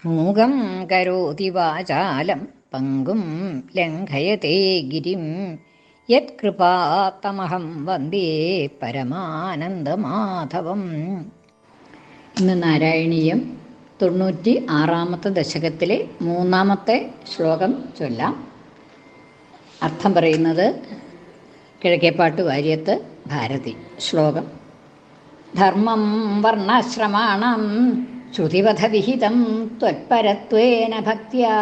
മൂകം കരോതി വാചാലം പങ്കും ലംഘയത്തെ ഗിരിം യത്കൃപാത്തമഹം വന്ദേ പരമാനന്ദമാധവം. ഇന്ന് നാരായണീയം 96-ാമത്തെ ദശകത്തിലെ 3-ാമത്തെ ശ്ലോകം ചൊല്ലാം. അർത്ഥം പറയുന്നത് കിഴക്കേപ്പാട്ട് വാര്യത്ത് ഭാരതി. ശ്ലോകം: ധർമ്മം വർണ്ണാശ്രമാണം ശ്രുതിപഥവിഹിതം ത്വത്പരത്വേന ഭക്ത്യാ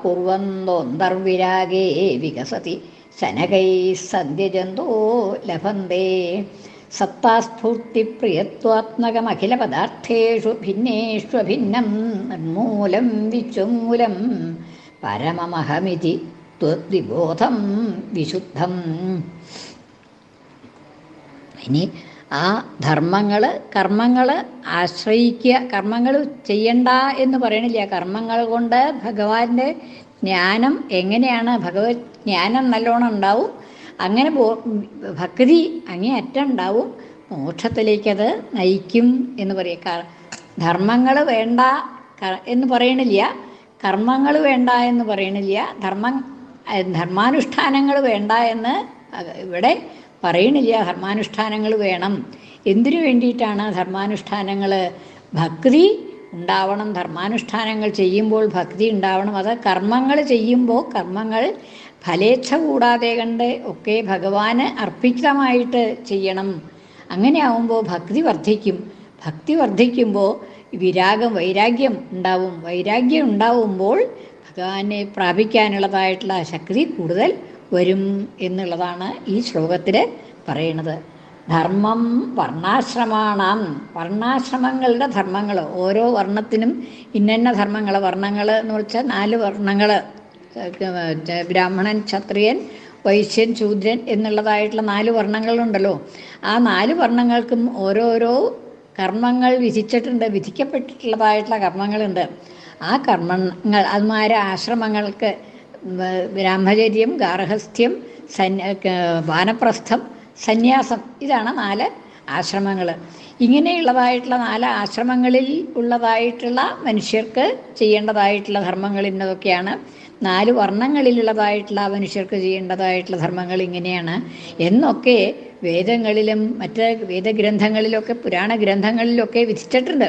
കുർവന്തോന്തർവിരാഗേ വികസതി ശനകൈഃ സന്ധ്യജന്തോ ലഭന്തേ. സത്താസ്ഫൂർത്തിപ്രിയത്വാത്മകമഖിലപദാർത്ഥേഷു ഭിന്നേഷ്വഭിന്നം നിർമൂലം വിശ്വമൂലം പരമമഹമിതി ത്വദ്വിബോധം വിശുദ്ധം. ഇനി ആ കർമ്മങ്ങൾ ആശ്രയിക്കുക, കർമ്മങ്ങൾ ചെയ്യണ്ട എന്ന് പറയണില്ല. കർമ്മങ്ങൾ കൊണ്ട് ഭഗവാന്റെ ജ്ഞാനം എങ്ങനെയാണ്, ഭഗവത് ജ്ഞാനം നല്ലോണം ഉണ്ടാവും. അങ്ങനെ ഭക്തി അങ്ങേയറ്റം ഉണ്ടാവും, മോക്ഷത്തിലേക്കത് നയിക്കും എന്ന് പറയുക. ധർമ്മങ്ങൾ വേണ്ട എന്ന് പറയണില്ല, കർമ്മങ്ങൾ വേണ്ട എന്ന് പറയണില്ല, ധർമാനുഷ്ഠാനങ്ങൾ വേണ്ട എന്ന് ഇവിടെ പറയണില്ല. ധർമാനുഷ്ഠാനങ്ങൾ വേണം. എന്തിനു വേണ്ടിയിട്ടാണ് ധർമാനുഷ്ഠാനങ്ങൾ? ഭക്തി ഉണ്ടാവണം. ധർമാനുഷ്ഠാനങ്ങൾ ചെയ്യുമ്പോൾ ഭക്തി ഉണ്ടാവണം. അത് കർമ്മങ്ങൾ ചെയ്യുമ്പോൾ കർമ്മങ്ങൾ ഫലേച്ഛ കൂടാതെ കണ്ട് ഒക്കെ ഭഗവാന് അർപ്പിതമായിട്ട് ചെയ്യണം. അങ്ങനെ ആവുമ്പോൾ ഭക്തി വർദ്ധിക്കും. ഭക്തി വർദ്ധിക്കുമ്പോൾ വൈരാഗ്യം ഉണ്ടാവും. വൈരാഗ്യം ഉണ്ടാവുമ്പോൾ ഭഗവാനെ പ്രാപിക്കാനുള്ളതായിട്ടുള്ള ശക്തി കൂടുതൽ വരും എന്നുള്ളതാണ് ഈ ശ്ലോകത്തിൽ പറയുന്നത്. ധർമ്മം വർണ്ണാശ്രമാണം, വർണ്ണാശ്രമങ്ങളുടെ ധർമ്മങ്ങൾ, ഓരോ വർണ്ണത്തിനും ഇന്ന ധർമ്മങ്ങൾ. വർണ്ണങ്ങൾ എന്ന് വെച്ചാൽ 4 വർണ്ണങ്ങൾ: ബ്രാഹ്മണൻ, ക്ഷത്രിയൻ, വൈശ്യൻ, ശൂദ്രൻ എന്നുള്ളതായിട്ടുള്ള 4 വർണ്ണങ്ങളുണ്ടല്ലോ. ആ 4 വർണ്ണങ്ങൾക്കും ഓരോരോ കർമ്മങ്ങൾ വിധിച്ചിട്ടുണ്ട്, വിധിക്കപ്പെട്ടിട്ടുള്ളതായിട്ടുള്ള കർമ്മങ്ങളുണ്ട്. ആ കർമ്മങ്ങൾ ആശ്രമങ്ങൾക്ക് ബ്രഹ്മചര്യം, ഗാർഹസ്ഥ്യം, വാനപ്രസ്ഥം, സന്യാസം, ഇതാണ് 4 ആശ്രമങ്ങൾ. ഇങ്ങനെയുള്ളതായിട്ടുള്ള 4 ആശ്രമങ്ങളിൽ ഉള്ളതായിട്ടുള്ള മനുഷ്യർക്ക് ചെയ്യേണ്ടതായിട്ടുള്ള ധർമ്മങ്ങൾ ഇന്നതൊക്കെയാണ്. 4 വർണ്ണങ്ങളിലുള്ളതായിട്ടുള്ള മനുഷ്യർക്ക് ചെയ്യേണ്ടതായിട്ടുള്ള ധർമ്മങ്ങൾ ഇങ്ങനെയാണ് എന്നൊക്കെ വേദങ്ങളിലും മറ്റ് വേദഗ്രന്ഥങ്ങളിലൊക്കെ പുരാണ ഗ്രന്ഥങ്ങളിലൊക്കെ വിധിച്ചിട്ടുണ്ട്.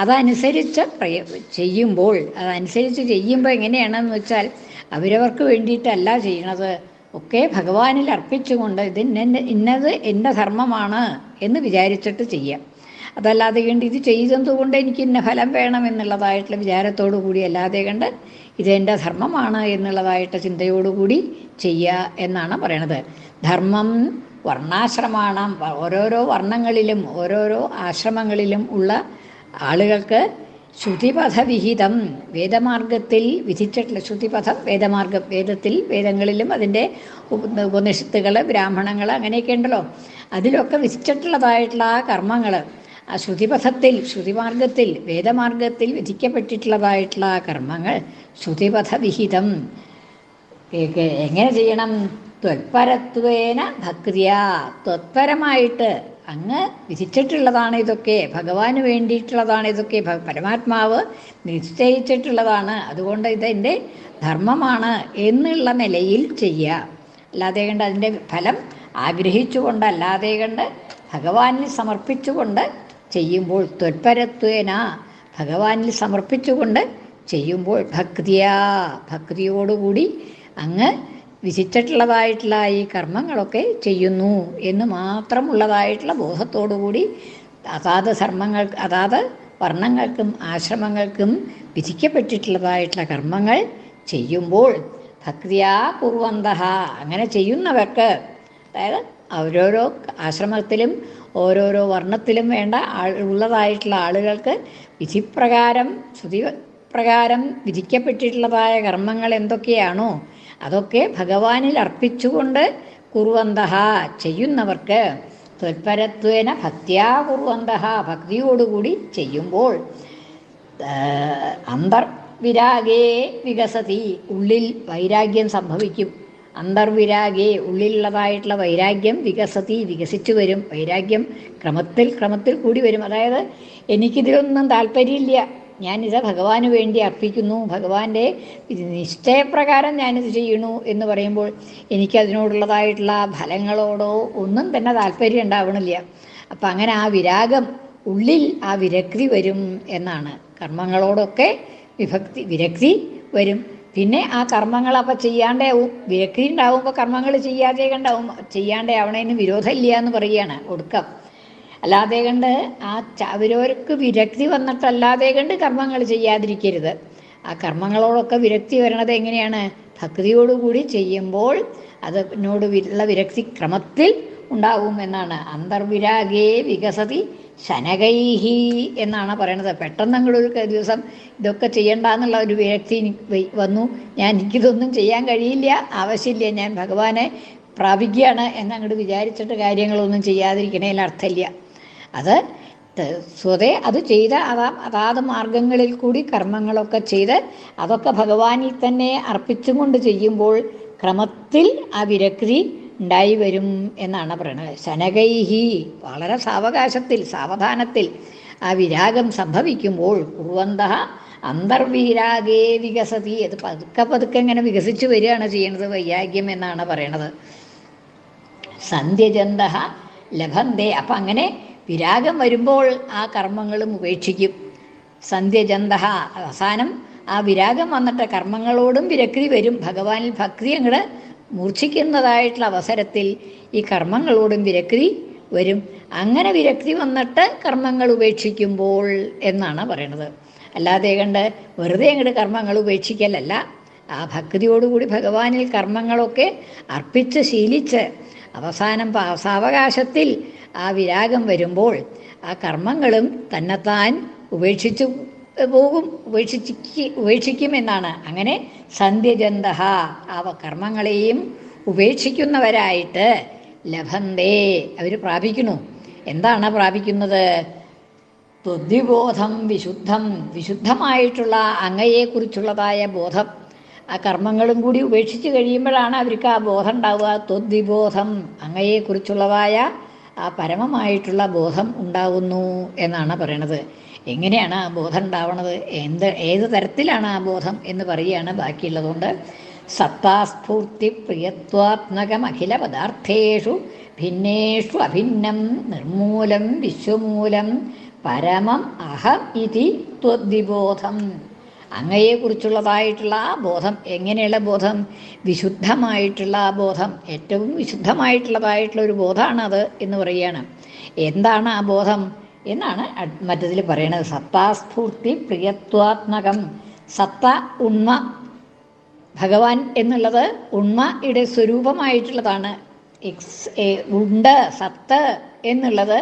അതനുസരിച്ച് ചെയ്യുമ്പോൾ എങ്ങനെയാണെന്ന് വെച്ചാൽ അവരവർക്ക് വേണ്ടിയിട്ടല്ല ചെയ്യണത്, ഒക്കെ ഭഗവാനിൽ അർപ്പിച്ചുകൊണ്ട് ഇന്നത് എൻ്റെ ധർമ്മമാണ് എന്ന് വിചാരിച്ചിട്ട് ചെയ്യാം. അതല്ലാതെ കണ്ട് ഇത് ചെയ്തതുകൊണ്ട് എനിക്ക് ഇന്ന ഫലം വേണം എന്നുള്ളതായിട്ടുള്ള വിചാരത്തോടു കൂടി അല്ലാതെ കണ്ട് ഇതെൻ്റെ ധർമ്മമാണ് എന്നുള്ളതായിട്ട് ചിന്തയോടുകൂടി ചെയ്യുക എന്നാണ് പറയണത്. ധർമ്മം വർണ്ണാശ്രമാണ്. ഓരോരോ വർണ്ണങ്ങളിലും ഓരോരോ ആശ്രമങ്ങളിലും ഉള്ള ആളുകൾക്ക് ശ്രുതിപഥവിഹിതം, വേദമാർഗത്തിൽ വിധിച്ചിട്ടുള്ള ശ്രുതിപഥം, വേദമാർഗം, വേദങ്ങളിലും അതിൻ്റെ ഉപനിഷത്തുകൾ, ബ്രാഹ്മണങ്ങൾ അങ്ങനെയൊക്കെ ഉണ്ടല്ലോ, അതിലൊക്കെ വിധിച്ചിട്ടുള്ളതായിട്ടുള്ള ആ കർമ്മങ്ങൾ, ആ ശ്രുതിമാർഗത്തിൽ വേദമാർഗത്തിൽ വിധിക്കപ്പെട്ടിട്ടുള്ളതായിട്ടുള്ള ആ കർമ്മങ്ങൾ ശ്രുതിപഥവിഹിതം. എങ്ങനെ ചെയ്യണം? ത്വത്പരത്വേന ഭക്തിയാ, ത്വത്പരമായിട്ട് അങ്ങ് വിധിച്ചിട്ടുള്ളതാണ് ഇതൊക്കെ, ഭഗവാന് വേണ്ടിയിട്ടുള്ളതാണ് ഇതൊക്കെ, പരമാത്മാവ് നിശ്ചയിച്ചിട്ടുള്ളതാണ്, അതുകൊണ്ട് ഇതെൻ്റെ ധർമ്മമാണ് എന്നുള്ള നിലയിൽ ചെയ്യുക. അല്ലാതെ കണ്ട് അതിൻ്റെ ഫലം ആഗ്രഹിച്ചുകൊണ്ടല്ലാതെ കണ്ട് ഭഗവാനിൽ സമർപ്പിച്ചുകൊണ്ട് ചെയ്യുമ്പോൾ, ത്വത്പരത്വേന ഭഗവാനിൽ സമർപ്പിച്ചുകൊണ്ട് ചെയ്യുമ്പോൾ ഭക്തിയോടുകൂടി അങ്ങ് വിധിച്ചിട്ടുള്ളതായിട്ടുള്ള ഈ കർമ്മങ്ങളൊക്കെ ചെയ്യുന്നു എന്ന് മാത്രമുള്ളതായിട്ടുള്ള ബോധത്തോടുകൂടി അതാത് വർണ്ണങ്ങൾക്കും ആശ്രമങ്ങൾക്കും വിധിക്കപ്പെട്ടിട്ടുള്ളതായിട്ടുള്ള കർമ്മങ്ങൾ ചെയ്യുമ്പോൾ ഭക്തിയാ കുർവന്തഃ, അങ്ങനെ ചെയ്യുന്നവർക്ക്, അതായത് ഓരോരോ ആശ്രമത്തിലും ഓരോരോ വർണ്ണത്തിലും വേണ്ട ഉള്ളതായിട്ടുള്ള ആളുകൾക്ക് വിധിപ്രകാരം ശ്രുതിപ്രകാരം വിധിക്കപ്പെട്ടിട്ടുള്ളതായ കർമ്മങ്ങൾ എന്തൊക്കെയാണോ അതൊക്കെ ഭഗവാനിൽ അർപ്പിച്ചുകൊണ്ട് കുർവന്തഃ ചെയ്യുന്നവർക്ക്, ത്വത്പരത്വേന ഭക്തിയാ കുർവന്തഃ ഭക്തിയോടുകൂടി ചെയ്യുമ്പോൾ അന്തർവിരാഗേ വികസതി, ഉള്ളിൽ വൈരാഗ്യം സംഭവിക്കും. അന്തർവിരാഗേ, ഉള്ളിലുള്ളതായിട്ടുള്ള വൈരാഗ്യം വികസിച്ചു വരും. വൈരാഗ്യം ക്രമത്തിൽ കൂടി വരും. അതായത് എനിക്കിതിലൊന്നും താല്പര്യമില്ല, ഞാനിത് ഭഗവാന് വേണ്ടി അർപ്പിക്കുന്നു, ഭഗവാന്റെ നിശ്ചയപ്രകാരം ഞാനിത് ചെയ്യണു എന്ന് പറയുമ്പോൾ എനിക്കതിനോടുള്ളതായിട്ടുള്ള ഫലങ്ങളോടോ ഒന്നും തന്നെ താല്പര്യം ഉണ്ടാവണില്ല. അപ്പം അങ്ങനെ ആ വിരാഗം ഉള്ളിൽ ആ വിരക്തി വരും എന്നാണ്. കർമ്മങ്ങളോടൊക്കെ വിരക്തി വരും. പിന്നെ ആ കർമ്മങ്ങൾ അപ്പം ചെയ്യാണ്ടാവും. വിരക്തി ഉണ്ടാവുമ്പോൾ കർമ്മങ്ങൾ ചെയ്യാണ്ടേ ആവണേന്ന് വിരോധമില്ല എന്ന് പറയുകയാണ് ഒടുക്കം. അല്ലാതെ കണ്ട് അവരവർക്ക് വിരക്തി വന്നിട്ടല്ലാതെ കണ്ട് കർമ്മങ്ങൾ ചെയ്യാതിരിക്കരുത്. ആ കർമ്മങ്ങളോടൊക്കെ വിരക്തി വരണത് എങ്ങനെയാണ്? ഭക്തിയോടുകൂടി ചെയ്യുമ്പോൾ അതിനോട് ഉള്ള വിരക്തി ക്രമത്തിൽ ഉണ്ടാവും എന്നാണ്. അന്തർവിരാഗേ വികസതി ശനകൈഹി എന്നാണ് പറയണത്. പെട്ടെന്ന് അങ്ങോട്ടൊരു ദിവസം ഇതൊക്കെ ചെയ്യണ്ടെന്നുള്ള ഒരു വിരക്തി വന്നു, എനിക്കിതൊന്നും ചെയ്യാൻ കഴിയില്ല, ആവശ്യമില്ല, ഞാൻ ഭഗവാനെ പ്രാപിക്കുകയാണ് എന്നങ്ങോട്ട് വിചാരിച്ചിട്ട് കാര്യങ്ങളൊന്നും ചെയ്യാതിരിക്കണേൽ അർത്ഥമില്ല. അത് സ്വതേ അത് ചെയ്ത് അതാത് മാർഗങ്ങളിൽ കൂടി കർമ്മങ്ങളൊക്കെ ചെയ്ത് അതൊക്കെ ഭഗവാനിൽ തന്നെ അർപ്പിച്ചും കൊണ്ട് ചെയ്യുമ്പോൾ ക്രമത്തിൽ ആ വിരക്തി ഉണ്ടായി വരും എന്നാണ് പറയുന്നത്. ശനകൈഹി വളരെ സാവധാനത്തിൽ ആ വിരാഗം സംഭവിക്കുമ്പോൾ കുറുവന്തഃ അന്തർവിരാഗേ വികസതി. അത് പതുക്കെ ഇങ്ങനെ വികസിച്ച് വരികയാണ് ചെയ്യുന്നത് വൈരാഗ്യം എന്നാണ് പറയണത്. സന്ധ്യജന്തഃ ലഭന്തേ. അപ്പം അങ്ങനെ വിരാഗം വരുമ്പോൾ ആ കർമ്മങ്ങളും ഉപേക്ഷിക്കും. സന്ധ്യജന്തഃ അവസാനം ആ വിരാഗം വന്നിട്ട് കർമ്മങ്ങളോടും വിരക്തി വരും. ഭഗവാനിൽ ഭക്തി അങ്ങോട്ട് മൂർച്ഛിക്കുന്നതായിട്ടുള്ള അവസരത്തിൽ ഈ കർമ്മങ്ങളോടും വിരക്തി വരും. അങ്ങനെ വിരക്തി വന്നിട്ട് കർമ്മങ്ങൾ ഉപേക്ഷിക്കുമ്പോൾ എന്നാണ് പറയണത്. അല്ലാതെ കണ്ട് വെറുതെ അങ്ങോട്ട് കർമ്മങ്ങൾ ഉപേക്ഷിക്കലല്ല. ആ ഭക്തിയോടുകൂടി ഭഗവാനിൽ കർമ്മങ്ങളൊക്കെ അർപ്പിച്ച് ശീലിച്ച് അവസാനം സാവകാശത്തിൽ ആ വിരാഗം വരുമ്പോൾ ആ കർമ്മങ്ങളും തന്നെത്താൻ ഉപേക്ഷിച്ചു പോകും, ഉപേക്ഷിക്കുമെന്നാണ്. അങ്ങനെ സന്ധ്യജന്തഃ ആ കർമ്മങ്ങളെയും ഉപേക്ഷിക്കുന്നവരായിട്ട് ലഭന്തേ അവർ പ്രാപിക്കുന്നു. എന്താണ് പ്രാപിക്കുന്നത്? ത്വദ്വിബോധം വിശുദ്ധമായിട്ടുള്ള അങ്ങയെക്കുറിച്ചുള്ളതായ ബോധം. ആ കർമ്മങ്ങളും കൂടി ഉപേക്ഷിച്ച് കഴിയുമ്പോഴാണ് അവർക്ക് ആ ബോധം ഉണ്ടാവുക. ത്വദ്വിബോധം അങ്ങയെക്കുറിച്ചുള്ളതായ ആ പരമമായിട്ടുള്ള ബോധം ഉണ്ടാവുന്നു എന്നാണ് പറയണത്. എങ്ങനെയാണ് ആ ബോധം ഉണ്ടാവണത്? ഏത് തരത്തിലാണ് ആ ബോധം എന്ന് പറയുകയാണ് ബാക്കിയുള്ളതുകൊണ്ട്. സത്താസ്ഫൂർത്തി പ്രിയത്വാത്മകമഖില പദാർത്ഥേഷു ഭിന്നേഷു അഭിന്നം നിർമൂലം വിശ്വമൂലം പരമം അഹം ഇതി ത്വദ്വിബോധം. അങ്ങയെക്കുറിച്ചുള്ളതായിട്ടുള്ള ആ ബോധം. എങ്ങനെയുള്ള ബോധം? വിശുദ്ധമായിട്ടുള്ള ആ ബോധം. ഏറ്റവും വിശുദ്ധമായിട്ടുള്ളതായിട്ടുള്ള ഒരു ബോധമാണത് എന്ന് പറയുകയാണ്. എന്താണ് ആ ബോധം എന്നാണ് മറ്റതിൽ പറയണത്. സത്താസ്ഫൂർത്തി പ്രിയത്വാത്മകം. സത്ത ഉണ്മ, ഭഗവാൻ എന്നുള്ളത് ഉണ്മയുടെ സ്വരൂപമായിട്ടുള്ളതാണ്. ഉണ്ട് സത്ത് എന്നുള്ളത്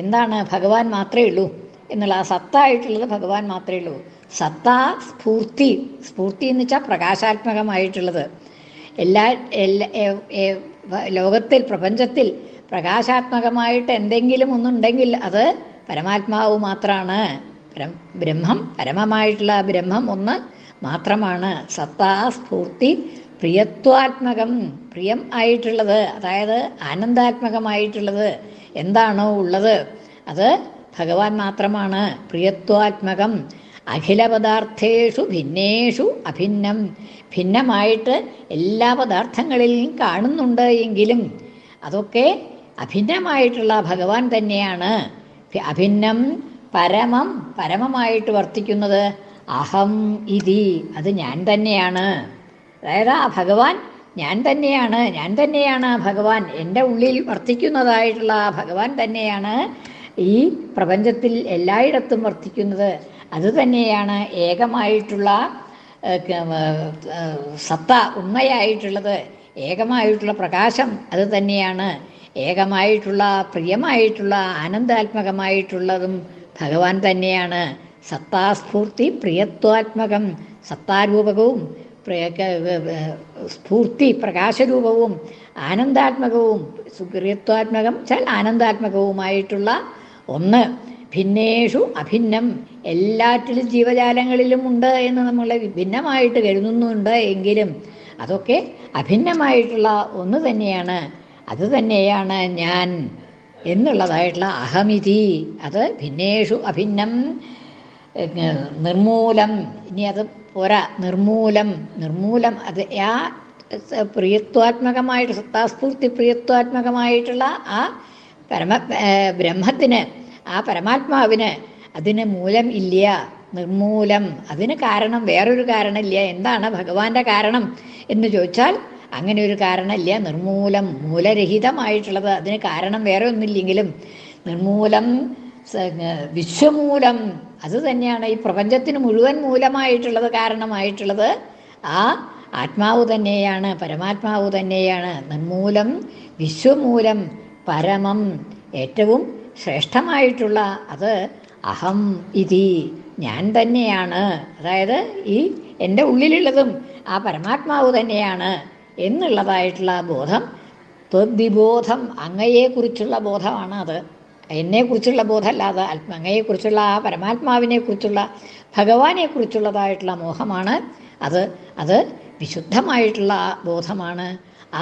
എന്താണ്? ഭഗവാൻ മാത്രമേ ഉള്ളൂ എന്നുള്ള ആ സത്തായിട്ടുള്ളത് ഭഗവാൻ മാത്രമേ ഉള്ളൂ. സത്താ സ്ഫൂർത്തി എന്ന് വെച്ചാൽ പ്രകാശാത്മകമായിട്ടുള്ളത്. ലോകത്തിൽ പ്രപഞ്ചത്തിൽ പ്രകാശാത്മകമായിട്ട് എന്തെങ്കിലും ഒന്നുണ്ടെങ്കിൽ അത് പരമാത്മാവ് മാത്രമാണ്. ബ്രഹ്മം, പരമമായിട്ടുള്ള ബ്രഹ്മം ഒന്ന് മാത്രമാണ്. സത്താ സ്ഫൂർത്തി പ്രിയത്വാത്മകം. പ്രിയം ആയിട്ടുള്ളത്, അതായത് ആനന്ദാത്മകമായിട്ടുള്ളത് എന്താണോ ഉള്ളത് അത് ഭഗവാൻ മാത്രമാണ്. പ്രിയത്വാത്മകം. അഖില പദാർത്ഥേഷു ഭിന്നേഷു അഭിന്നം. ഭിന്നമായിട്ട് എല്ലാ പദാർത്ഥങ്ങളിലും കാണുന്നുണ്ട് എങ്കിലും അതൊക്കെ അഭിന്നമായിട്ടുള്ള ഭഗവാൻ തന്നെയാണ്. അഭിന്നം പരമമായിട്ട് വർത്തിക്കുന്നത് അഹം ഇതി, അത് ഞാൻ തന്നെയാണ്. അതായത് ആ ഭഗവാൻ ഞാൻ തന്നെയാണ് ഭഗവാൻ. എൻ്റെ ഉള്ളിൽ വർത്തിക്കുന്നതായിട്ടുള്ള ആ ഭഗവാൻ തന്നെയാണ് ഈ പ്രപഞ്ചത്തിൽ എല്ലായിടത്തും വർത്തിക്കുന്നത്. അതുതന്നെയാണ് ഏകമായിട്ടുള്ള സത്ത, ഉണ്മയായിട്ടുള്ളത്. ഏകമായിട്ടുള്ള പ്രകാശം അത് തന്നെയാണ്. ഏകമായിട്ടുള്ള പ്രിയമായിട്ടുള്ള ആനന്ദാത്മകമായിട്ടുള്ളതും ഭഗവാൻ തന്നെയാണ്. സത്താസ്ഫൂർത്തി പ്രിയത്വാത്മകം. സത്താരൂപകവും സ്ഫൂർത്തി പ്രകാശരൂപവും ആനന്ദാത്മകവും, പ്രിയത്വാത്മകം വെച്ചാൽ ആനന്ദാത്മകവുമായിട്ടുള്ള ഒന്ന്. ഭിന്നേഷു അഭിന്നം. എല്ലാറ്റിലും ജീവജാലങ്ങളിലും ഉണ്ട് എന്ന് നമ്മൾ ഭിന്നമായിട്ട് കരുതുന്നുണ്ട് എങ്കിലും അതൊക്കെ അഭിന്നമായിട്ടുള്ള ഒന്ന് തന്നെയാണ്. അത് തന്നെയാണ് ഞാൻ എന്നുള്ളതായിട്ടുള്ള അഹമിതി. അത് ഭിന്നേഷു അഭിന്നം നിർമൂലം, ഇനി അത് പോരാ, നിർമൂലം, നിർമൂലം അത് ആ പ്രിയത്വാത്മകമായിട്ട് സത്താസ്ഫൂർത്തി പ്രിയത്വാത്മകമായിട്ടുള്ള ആ ബ്രഹ്മത്തിന്, ആ പരമാത്മാവിന് അതിന് മൂലം ഇല്ല, നിർമൂലം. അതിന് കാരണം വേറൊരു കാരണമില്ല. എന്താണ് ഭഗവാന്റെ കാരണം എന്ന് ചോദിച്ചാൽ അങ്ങനെ ഒരു കാരണമില്ല. നിർമൂലം, മൂലരഹിതമായിട്ടുള്ളത്. അതിന് കാരണം വേറെ ഒന്നുമില്ലെങ്കിലും നിർമൂലം വിശ്വമൂലം, അത് തന്നെയാണ് ഈ പ്രപഞ്ചത്തിന് മുഴുവൻ മൂലമായിട്ടുള്ളത്, കാരണമായിട്ടുള്ളത് ആ ആത്മാവ് തന്നെയാണ്, പരമാത്മാവ് തന്നെയാണ്. നിർമൂലം വിശ്വമൂലം പരമം, ഏറ്റവും ശ്രേഷ്ഠമായിട്ടുള്ള അത് അഹം ഇതി, ഞാൻ തന്നെയാണ്. അതായത് ഈ എൻ്റെ ഉള്ളിലുള്ളതും ആ പരമാത്മാവ് തന്നെയാണ് എന്നുള്ളതായിട്ടുള്ള ബോധം, ത്വദ്വിബോധം, അങ്ങയെക്കുറിച്ചുള്ള ബോധമാണ് അത്. എന്നെക്കുറിച്ചുള്ള ബോധമല്ലാതെ അങ്ങയെക്കുറിച്ചുള്ള ആ പരമാത്മാവിനെക്കുറിച്ചുള്ള ഭഗവാനെക്കുറിച്ചുള്ളതായിട്ടുള്ള മോഹമാണ് അത്. അത് വിശുദ്ധമായിട്ടുള്ള ബോധമാണ്.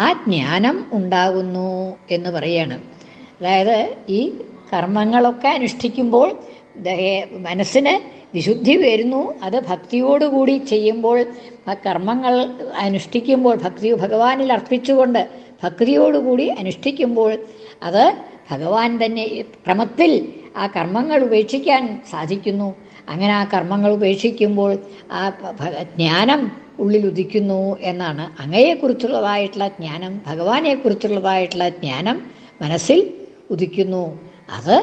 ആ ജ്ഞാനം ഉണ്ടാകുന്നു എന്ന് പറയാണ്. അതായത് ഈ കർമ്മങ്ങളൊക്കെ അനുഷ്ഠിക്കുമ്പോൾ മനസ്സിന് വിശുദ്ധി വരുന്നു. അത് ഭക്തിയോടുകൂടി ചെയ്യുമ്പോൾ, കർമ്മങ്ങൾ അനുഷ്ഠിക്കുമ്പോൾ ഭഗവാനിൽ അർപ്പിച്ചുകൊണ്ട് ഭക്തിയോടുകൂടി അനുഷ്ഠിക്കുമ്പോൾ അത് ഭഗവാൻ തന്നെ ക്രമത്തിൽ ആ കർമ്മങ്ങൾ ഉപേക്ഷിക്കാൻ സാധിക്കുന്നു. അങ്ങനെ ആ കർമ്മങ്ങൾ ഉപേക്ഷിക്കുമ്പോൾ ആ ജ്ഞാനം ഉള്ളിൽ ഉദിക്കുന്നു എന്നാണ്. അങ്ങയെക്കുറിച്ചുള്ളതായിട്ടുള്ള ജ്ഞാനം, ഭഗവാനെക്കുറിച്ചുള്ളതായിട്ടുള്ള ജ്ഞാനം മനസ്സിൽ ഉദിക്കുന്നു. അത്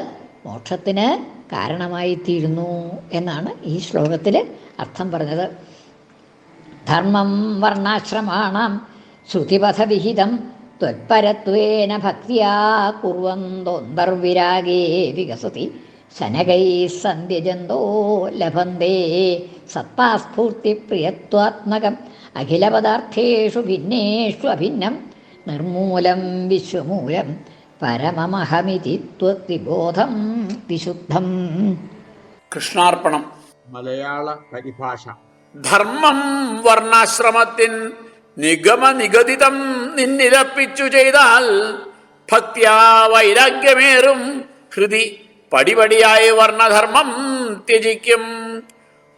മോക്ഷത്തിന് കാരണമായിത്തീരുന്നു എന്നാണ് ഈ ശ്ലോകത്തിൽ അർത്ഥം പറഞ്ഞത്. ധർമ്മം വർണ്ണാശ്രമാണാം ശ്രുതിപഥവിഹിതം ത്വത്പരത്വേന ഭക്തിയാ കുർവന്തോന്തർവിരാഗേ വികസതി ശനകൈ സന്ധ്യജന്തോ ലഭന്തേ സത്താസ്ഫൂർത്തിപ്രിയത്വാത്മകം അഖിലപദാർത്ഥേഷു ഭിന്നേഷു അഭിന്നം നിർമൂലം വിശ്വമൂലം പരമമഹമിതി ത്വദ്വിബോധം വിശുദ്ധം. കൃഷ്ണാർപ്പണം. മലയാള പരിഭാഷ. ധർമ്മം വർണ്ണാശ്രമത്തിൻ നിഗമ നിഗദിതം നിന്നിരപ്പിച്ചു ചെയ്താൽ ഭക്ത്യാ വൈരാഗ്യമേറും ഹൃദി പടിപടിയായി വർണ്ണധർമ്മം ത്യജിക്കും.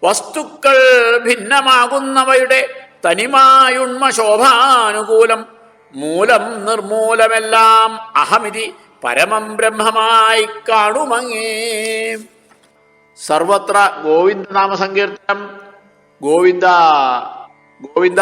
വസ്തുക്കൾ ഭിന്നമാകുന്നവയുടെ തനിമായുണ്മ ശോഭാനുകൂലം മൂലം നിർമൂലമെല്ലാം അഹമിതി പരമം ബ്രഹ്മമായി കാണുമങ്ങേ. സർവത്ര ഗോവിന്ദനാമ സങ്കീർത്തനം. ഗോവിന്ദ ഗോവിന്ദ.